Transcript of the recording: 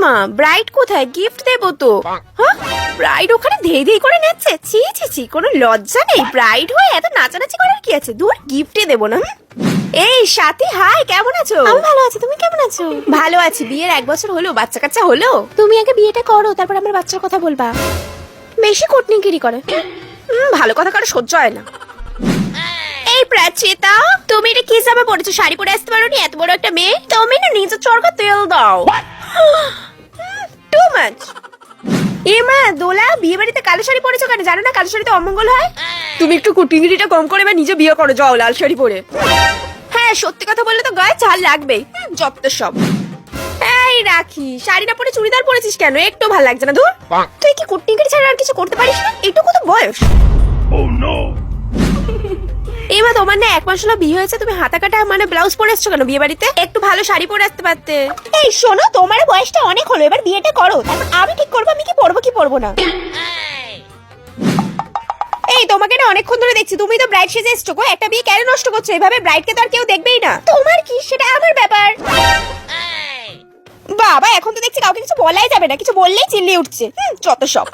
মা ব্রাইড কোথায়? গিফট দেবো তো। হ্যাঁ, ব্রাইড ওখানে ধেই ধেই করে নাচছে। ছি ছি ছি, কোনো লজ্জা নেই? ব্রাইড হয়ে এত নাচানাচি করার কি আছে? দূর, গিফটে দেবো না। এই সাথী, হাই, কেমন আছো? আমি ভালো আছি, তুমি কেমন আছো? ভালো আছি। বিয়ের 1 বছর হলো, বাচ্চা কাচ্চা হলো? তুমি আগে বিয়েটা করো, তারপর আমার বাচ্চার কথা বলবা। বেশি কোটনিগিরি করে। ভালো কথা কারো সহ্য হয় না। এই প্রাচিতা, তুমি এটা কি জামা পরেছো? শাড়ি পরে আসতে পারোনি? এত বড় একটা মেয়ে। তুমি না নিজের চরকা তেল দাও। Too much. মা দোলা, বিয়ে বাড়িতে কালো শাড়ি পরেছো কেন? জানো না কালো শাড়িতে অমঙ্গল হয়? তুমি একটু কুটিঙ্গিটা কম করে এবার নিজে বিয়ে করো, যাও লাল শাড়ি পরে। হ্যাঁ, সত্যি কথা বললে তো গায়ে ঝাল লাগবেই। যত সব। এই রাখি, শাড়ি না পরে চুড়িদার পরেছিস কেন? একটু ভালো লাগছে না। ধুর, তুই কি কুটিঙ্গিরি ছাড়া আর কিছু করতে পারিস না? এটুকু তো বয়স। এবার তোমার না 1 মাস হলো বিয়ে হয়েছে, তুমি হাতা কাটা মানে ব্লাউজ পরে এসছো কেন বিয়ে বাড়িতে? একটু ভালো শাড়ি পরে আসতে পারতে। এই শোনো, তোমার বয়সটা অনেক হলো, এবার বিয়েটা করো, তারপর আমি ঠিক করবো আমি কি পরবো কি পরবো না। এই তোমাকে না অনেকক্ষণ ধরে দেখছি, তুমি তো ব্রাইড সেজে এসছো গো। একটা বিয়ে কেন নষ্ট করছো এভাবে? ব্রাইডকে তো আর কেউ দেখবেই না। তোমার কি, সেটা আমার ব্যাপার। বাবা, এখন তো দেখছি কাউকে কিছু বলাই যাবে না, কিছু বললেই চিল্লিয়ে উঠছে। যত সব।